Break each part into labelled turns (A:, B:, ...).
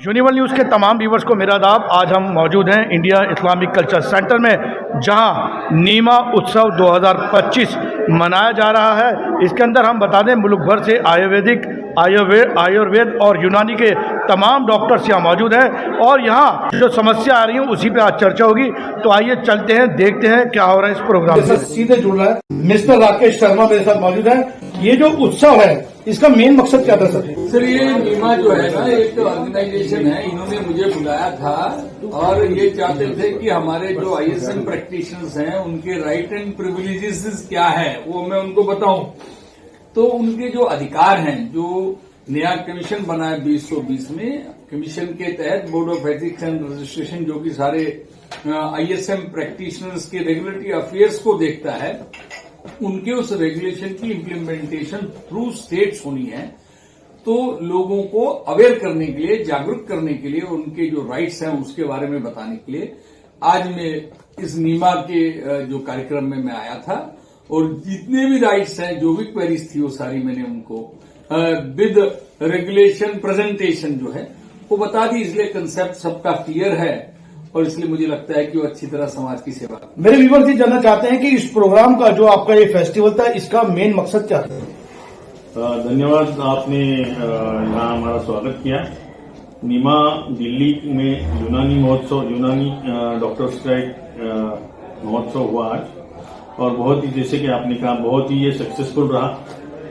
A: Universal news के तमाम viewers को मेरा आदाब। आज हम मौजूद हैं इंडिया इस्लामिक कल्चर सेंटर में, जहां नीमा उत्सव 2025 मनाया जा रहा है। इसके अंदर हम बता दें, मुल्क भर से आयुर्वेद और यूनानी के तमाम डॉक्टर्स यहाँ मौजूद हैं और यहाँ जो समस्या आ रही है उसी पे आज चर्चा होगी। तो आइए चलते हैं, देखते हैं क्या हो रहा है इस प्रोग्राम से। सीधे जुड़ रहा है मिस्टर राकेश शर्मा मेरे साथ मौजूद है। ये जो उत्सव है इसका मेन मकसद क्या था सर?
B: ये नीमा जो है ना, एक ऑर्गेनाइजेशन है, इन्होंने मुझे बुलाया था और ये चाहते थे कि हमारे जो आईएसएम प्रैक्टिशनर्स हैं उनके राइट एंड प्रिविलेजेस क्या है वो मैं उनको बताऊं। तो उनके जो अधिकार हैं, जो नया कमीशन बना है 2020 में, कमीशन के तहत board of ethics and registration जो कि सारे आईएसएम प्रैक्टिशनर्स के रेगुलेटरी अफेयर्स को देखता है, उनके उस रेगुलेशन की इम्प्लीमेंटेशन थ्रू स्टेट्स होनी है। तो लोगों को अवेयर करने के लिए, जागरूक करने के लिए, उनके जो राइट्स हैं उसके बारे में बताने के लिए आज मैं इस नीमा के जो कार्यक्रम में मैं आया था और जितने भी राइट्स हैं, जो भी क्वेरीज थी, वो सारी मैंने उनको विद रेगुलेशन प्रेजेंटेशन जो है वो बता दी। इसलिए कंसेप्ट सबका क्लियर है और इसलिए मुझे लगता है कि वो अच्छी तरह समाज की सेवा।
A: मेरे व्यूअर्स ये जानना चाहते हैं कि इस प्रोग्राम का जो आपका ये फेस्टिवल था, इसका मेन मकसद क्या था?
C: धन्यवाद, आपने यहाँ हमारा स्वागत किया। नीमा दिल्ली में यूनानी महोत्सव, यूनानी डॉक्टर्स का एक महोत्सव हुआ आज, और बहुत ही, जैसे कि आपने कहा, बहुत ही ये सक्सेसफुल रहा।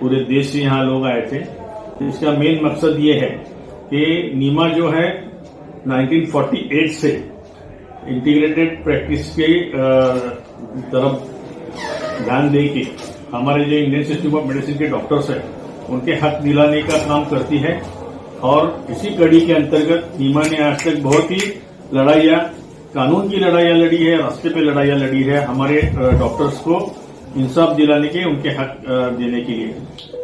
C: पूरे देश से यहाँ लोग आए थे। इसका मेन मकसद ये है कि नीमा जो है 1948 से इंटीग्रेटेड प्रैक्टिस के तरफ ध्यान देके हमारे जो इंडियन इंस्टीट्यूट ऑफ मेडिसिन के डॉक्टर्स हैं उनके हक दिलाने का काम करती है। और इसी कड़ी के अंतर्गत नीमा ने आज तक बहुत ही लड़ाइयाँ, कानून की लड़ाइयाँ लड़ी है, रास्ते पे लड़ाइयाँ लड़ी है हमारे डॉक्टर्स को इंसाफ दिलाने के, उनके हक देने के लिए।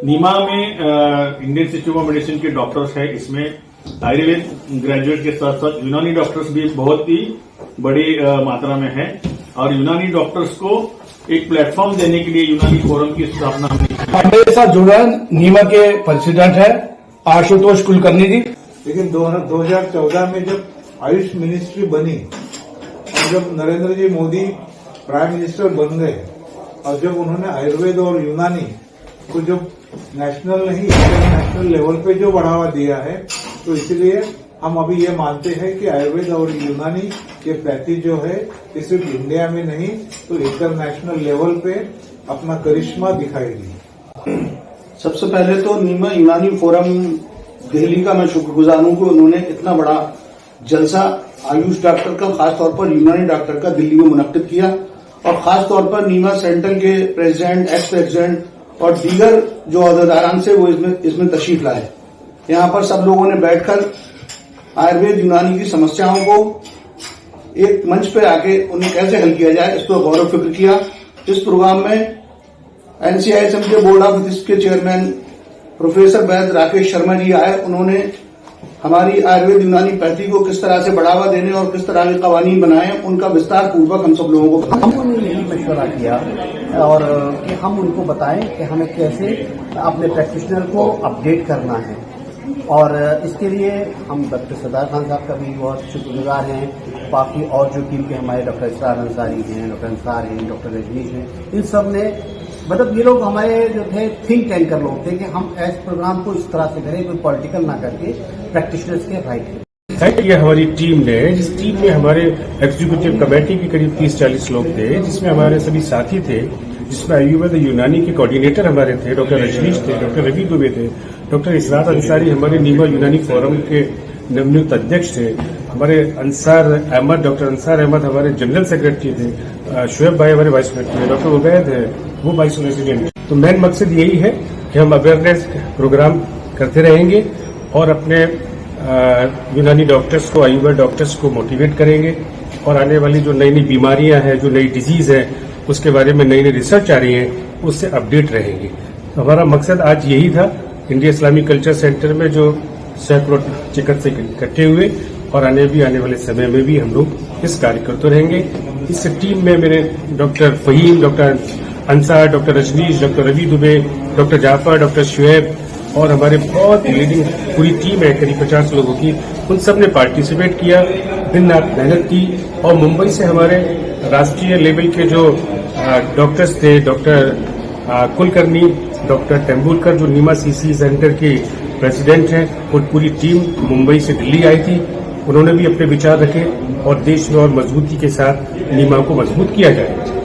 C: नीमा में इंडियन इंस्टीट्यूट ऑफ मेडिसिन के डॉक्टर्स है, इसमें आयुर्वेद ग्रेजुएट के साथ साथ यूनानी डॉक्टर्स भी बहुत ही बड़ी मात्रा में है। और यूनानी डॉक्टर्स को एक प्लेटफॉर्म देने के लिए यूनानी फोरम की स्थापना हमने।
A: मेरे साथ जुड़ा नीमा के प्रेसिडेंट है आशुतोष कुलकर्णी जी।
D: लेकिन 2014 में जब आयुष मिनिस्ट्री बनी और जब नरेंद्र जी मोदी प्राइम मिनिस्टर बन गए और जब उन्होंने आयुर्वेद और यूनानी को जब नेशनल नहीं इंटरनेशनल लेवल पे जो बढ़ावा दिया है, तो इसलिए हम अभी ये मानते हैं कि आयुर्वेद और यूनानी ये पैथी जो है ये सिर्फ इंडिया में नहीं तो इंटरनेशनल लेवल पे अपना करिश्मा दिखाएगी।
E: सबसे पहले तो नीमा यूनानी फोरम दिल्ली का मैं शुक्रगुजार हूं कि उन्होंने इतना बड़ा जलसा आयुष डॉक्टर का, खासतौर पर यूनानी डॉक्टर का दिल्ली में मुनक्किद किया। और खासतौर पर नीमा सेंटर के प्रेसिडेंट, एक्स प्रेसिडेंट और दीगर जो अहदेदारान से वो इसमें तशरीफ लाए। यहाँ पर सब लोगों ने बैठकर आयुर्वेद यूनानी की समस्याओं को एक मंच पे आके उन्हें कैसे हल किया जाए, इसको गौरव फिक्र किया। इस प्रोग्राम में एनसीआईएसएम के बोर्ड ऑफ एथिक्स के चेयरमैन प्रोफेसर वैद्य राकेश शर्मा जी आए। उन्होंने हमारी आयुर्वेद यूनानी पैथी को किस तरह से बढ़ावा देने और किस तरह के कवानीन बनाए, उनका विस्तार पूर्वक हम सब लोगों को बताया।
F: हमने यही मशवरा किया और कि हम उनको बताएं कि हमें कैसे अपने प्रैक्टिशनर को अपडेट करना है। और इसके लिए हम डॉक्टर सरदार खान साहब का भी बहुत शुक्रगुजार हैं। बाकी और जो टीम के हमारे डॉक्टर इसरार अंसारी हैं, डॉक्टर अंसार हैं, डॉक्टर रजनीश हैं, इन सब ने, मतलब ये लोग हमारे जो थे थिंक टैंकर लोग थे कि हम इस प्रोग्राम को इस तरह से करें, कोई पॉलिटिकल ना करके प्रैक्टिशनर्स के राइट।
G: ये हमारी टीम ने, जिस टीम में हमारे एग्जीक्यूटिव कमेटी के करीब 30-40 लोग थे, जिसमें हमारे सभी साथी थे, जिसमें आयुर्वेद यूनानी के कोऑर्डिनेटर हमारे थे, डॉक्टर रजनीश थे, डॉक्टर रवि दुबे थे, डॉक्टर इसरार अंसारी हमारे नीमा यूनानी फोरम के नवनियुक्त अध्यक्ष थे, हमारे अंसार अहमद, डॉक्टर अंसार अहमद हमारे जनरल सेक्रेटरी थे, शुएब भाई हमारे वाइस प्रेसिडेंट, डॉक्टर उबैद है वो वाइस प्रेसिडेंट। तो मेन मकसद यही है कि हम अवेयरनेस प्रोग्राम करते रहेंगे और अपने यूनानी डॉक्टर्स को, आयुर्वेद डॉक्टर्स को मोटिवेट करेंगे और आने वाली जो नई नई बीमारियां हैं, जो नई डिजीज है, उसके बारे में नई नई रिसर्च आ रही है, उससे अपडेट रहेंगे। हमारा मकसद आज यही था। इंडिया इस्लामिक कल्चर सेंटर में जो सैकड़ों चिकित्सक इकट्ठे हुए और आने वाले समय में भी हम लोग इस कार्य करते रहेंगे। इस टीम में मेरे doctor Faheem, doctor Ansar, doctor Rajnish, doctor Ravi Dubey, doctor Jafar, doctor Shoaib, और हमारे बहुत लीडिंग पूरी टीम है करीब 50 लोगों की, उन सब ने पार्टिसिपेट किया, दिन रात मेहनत की। और मुंबई से हमारे राष्ट्रीय लेवल के जो डॉक्टर्स थे, डॉक्टर कुलकर्णी, डॉक्टर तेंदुलकर जो नीमा सीसी सेंटर के प्रेसिडेंट हैं, और पूरी टीम मुंबई से दिल्ली आई थी। उन्होंने भी अपने विचार रखे और देश में और मजबूती के साथ नीमा को मजबूत किया जाए।